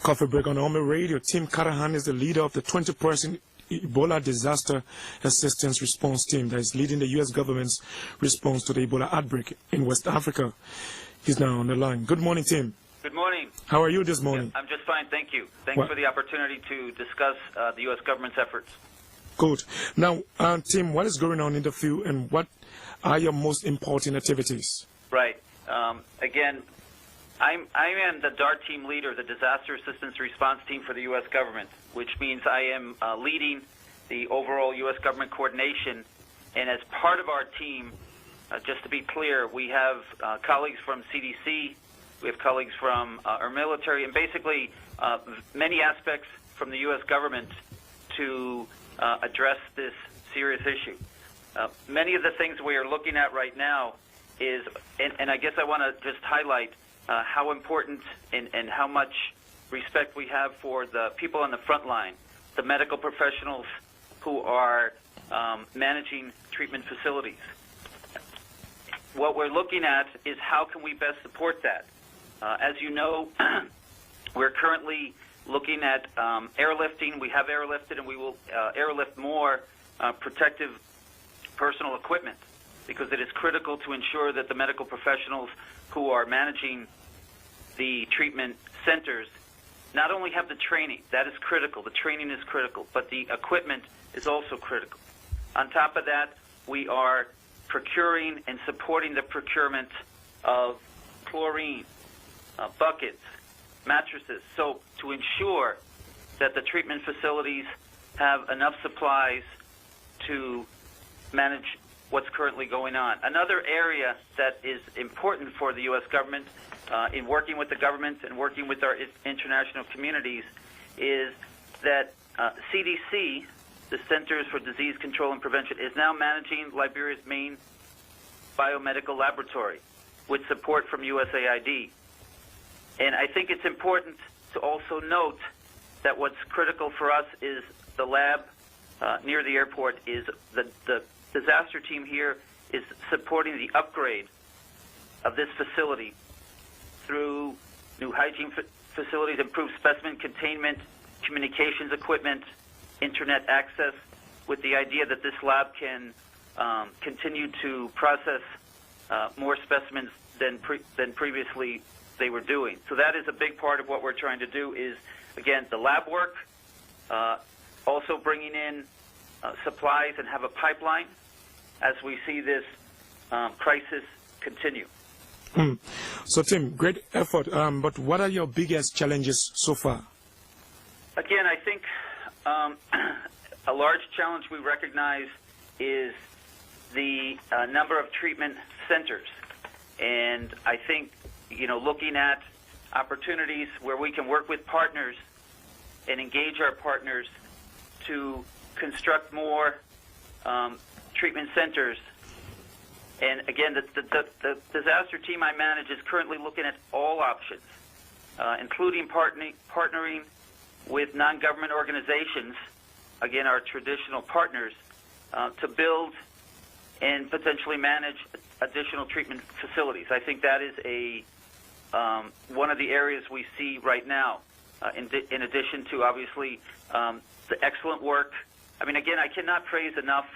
Coffee break on UNMIL Radio. Tim Callaghan is the leader of the 20-person Ebola Disaster Assistance Response Team that is leading the U.S. government's response to the Ebola outbreak in West Africa. He's now on the line. Good morning, Tim. Good morning. How are you this morning? I'm just fine, thank you. Thanks for the opportunity to discuss the U.S. government's efforts. Good. Now, Tim, what is going on in the field and what are your most important activities? Right. Again, I am the DART team leader, the Disaster Assistance Response Team for the U.S. government, which means I am leading the overall U.S. government coordination. And as part of our team, just to be clear, we have colleagues from CDC, we have colleagues from our military, and basically many aspects from the U.S. government to address this serious issue. Many of the things we are looking at right now is, and I guess I want to just highlight how important and how much respect we have for the people on the front line, the medical professionals who are managing treatment facilities. What we're looking at is how can we best support that. As you know, we're currently looking at airlifting. We have airlifted, and we will airlift more protective personal equipment, because it is critical to ensure that the medical professionals who are managing the treatment centers not only have the training, that is critical, the training is critical, but the equipment is also critical. On top of that, we are procuring and supporting the procurement of chlorine, buckets, mattresses, so to ensure that the treatment facilities have enough supplies to manage what's currently going on. Another area that is important for the U.S. government in working with the government and working with our international communities is that CDC, the Centers for Disease Control and Prevention, is now managing Liberia's main biomedical laboratory with support from USAID. And I think it's important to also note that what's critical for us is the lab near the airport is the disaster team here is supporting the upgrade of this facility through new hygiene facilities, improved specimen containment, communications equipment, internet access, with the idea that this lab can continue to process more specimens than previously they were doing. So that is a big part of what we're trying to do is, again, the lab work, also bringing in supplies and have a pipeline as we see this crisis continue. So, Tim, great effort, but what are your biggest challenges so far? Again, I think a large challenge we recognize is the number of treatment centers. And I think, looking at opportunities where we can work with partners and engage our partners to construct more treatment centers. And again, the disaster team I manage is currently looking at all options, including partnering with non-government organizations, again, our traditional partners, to build and potentially manage additional treatment facilities. I think that is one of the areas we see right now, in addition to, obviously, the excellent work. I mean, again, I cannot praise enough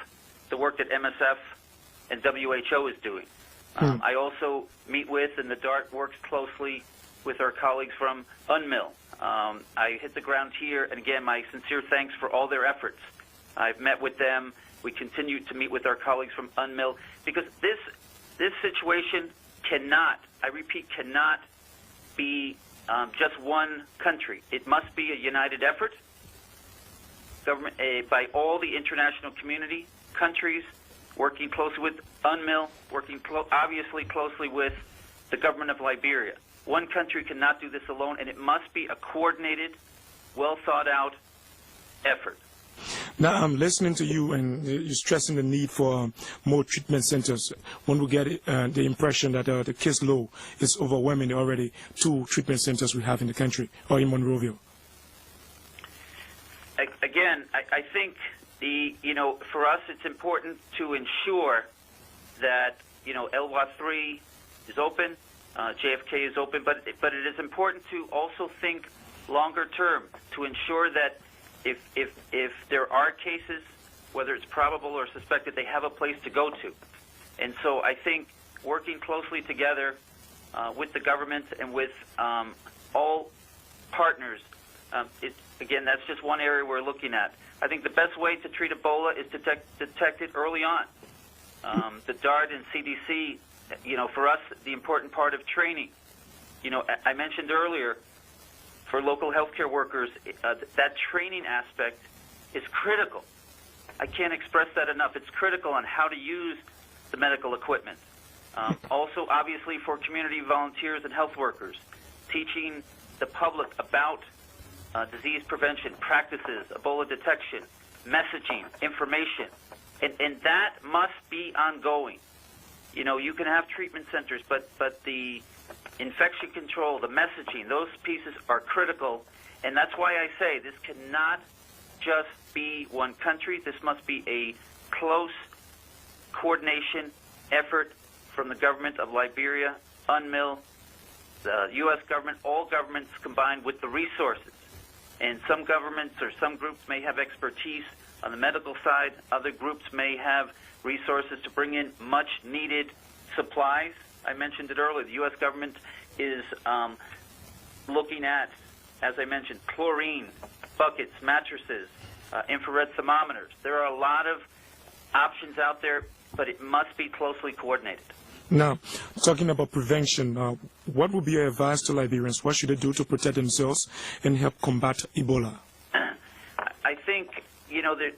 the work that MSF and WHO is doing. I also meet with, and the DART works closely with our colleagues from UNMIL. I hit the ground here, and again, my sincere thanks for all their efforts. I've met with them. We continue to meet with our colleagues from UNMIL, because this situation cannot, I repeat, cannot be just one country. It must be a united effort by all the international community, countries, working closely with UNMIL, working obviously closely with the government of Liberia. One country cannot do this alone, and it must be a coordinated, well-thought-out effort. Now, I'm listening to you, and you're stressing the need for more treatment centers. When we get the impression that the case load is overwhelming already, 2 treatment centers we have in the country, or in Monrovia. Again, I think for us, it's important to ensure that LWA 3 is open, JFK is open, but it is important to also think longer term to ensure that if there are cases, whether it's probable or suspected, they have a place to go to. And so I think working closely together with the government and with all partners, again, that's just one area we're looking at. I think the best way to treat Ebola is to detect it early on. The DART and CDC, for us, the important part of training. I mentioned earlier, for local healthcare workers, that training aspect is critical. I can't express that enough. It's critical on how to use the medical equipment. Also, obviously, for community volunteers and health workers, teaching the public about disease prevention practices, Ebola detection, messaging, information, and that must be ongoing. You can have treatment centers, but the infection control, the messaging, those pieces are critical, and that's why I say this cannot just be one country. This must be a close coordination effort from the government of Liberia, UNMIL, the U.S. government, all governments combined with the resources. And some governments or some groups may have expertise on the medical side. Other groups may have resources to bring in much-needed supplies. I mentioned it earlier. The U.S. government is looking at, as I mentioned, chlorine, buckets, mattresses, infrared thermometers. There are a lot of options out there, but it must be closely coordinated. Now, talking about prevention, what would be your advice to Liberians? What should they do to protect themselves and help combat Ebola? I think,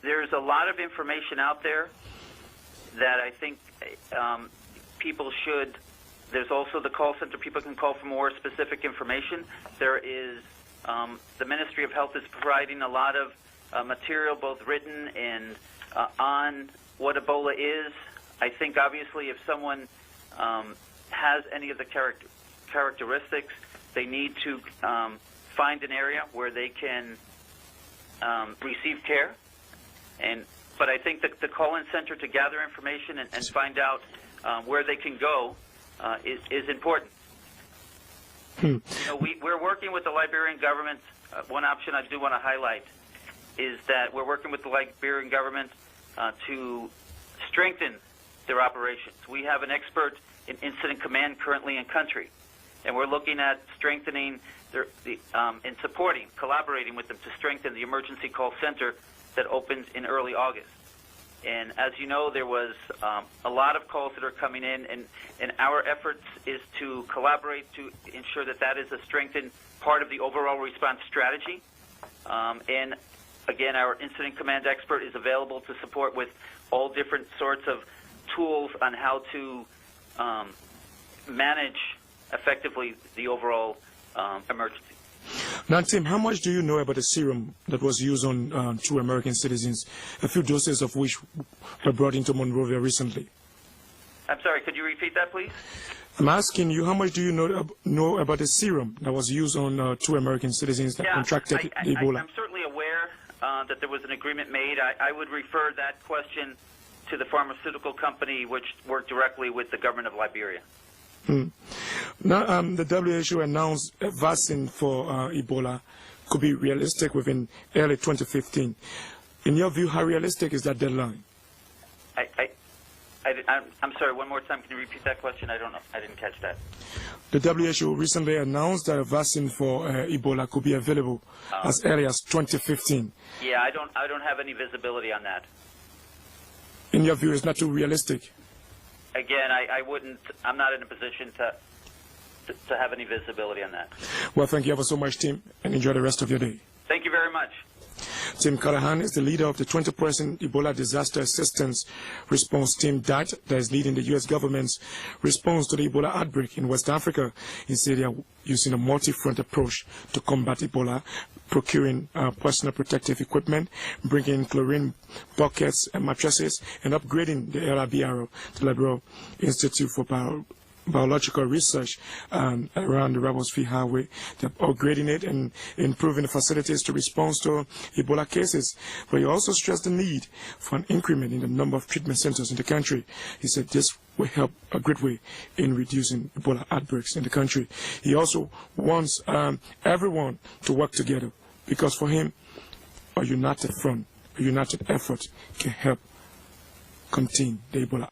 there's a lot of information out there that I think people should. There's also the call center. People can call for more specific information. There is the Ministry of Health is providing a lot of material, both written and on what Ebola is. I think, obviously, if someone has any of the characteristics, they need to find an area where they can receive care. But I think that the call-in center to gather information and find out where they can go is important. We're working with the Liberian government. One option I do want to highlight is that we're working with the Liberian government to strengthen their operations. We have an expert in incident command currently in country, and we're looking at strengthening and supporting, collaborating with them to strengthen the emergency call center that opens in early August. And as you know, there was a lot of calls that are coming in, and our efforts is to collaborate to ensure that is a strengthened part of the overall response strategy. And again, our incident command expert is available to support with all different sorts of tools on how to manage effectively the overall emergency. Now, Tim, how much do you know about the serum that was used on 2 American citizens, a few doses of which were brought into Monrovia recently? I'm sorry, could you repeat that, please? I'm asking you, how much do you know about the serum that was used on 2 American citizens that contracted Ebola? I'm certainly aware that there was an agreement made. I would refer that question to the pharmaceutical company, which worked directly with the government of Liberia. Now, the WHO announced a vaccine for Ebola could be realistic within early 2015. In your view, how realistic is that deadline? I'm sorry, one more time. Can you repeat that question? I don't know. I didn't catch that. The WHO recently announced that a vaccine for Ebola could be available as early as 2015. Yeah, I don't have any visibility on that. In your view, it's not too realistic? Again, I wouldn't. I'm not in a position to have any visibility on that. Well, thank you ever so much, Tim, and enjoy the rest of your day. Thank you very much. Tim Callaghan is the leader of the 20-person Ebola Disaster Assistance Response Team DART that is leading the U.S. government's response to the Ebola outbreak in West Africa. He said they are using a multi-front approach to combat Ebola, procuring personal protective equipment, bringing in chlorine buckets and mattresses, and upgrading the LRBRO, the Liberal Institute for biological research around the Rebels Free Highway. They're upgrading it and improving the facilities to respond to Ebola cases. But he also stressed the need for an increment in the number of treatment centers in the country. He said this will help a great way in reducing Ebola outbreaks in the country. He also wants everyone to work together, because for him, a united front, a united effort can help contain the Ebola.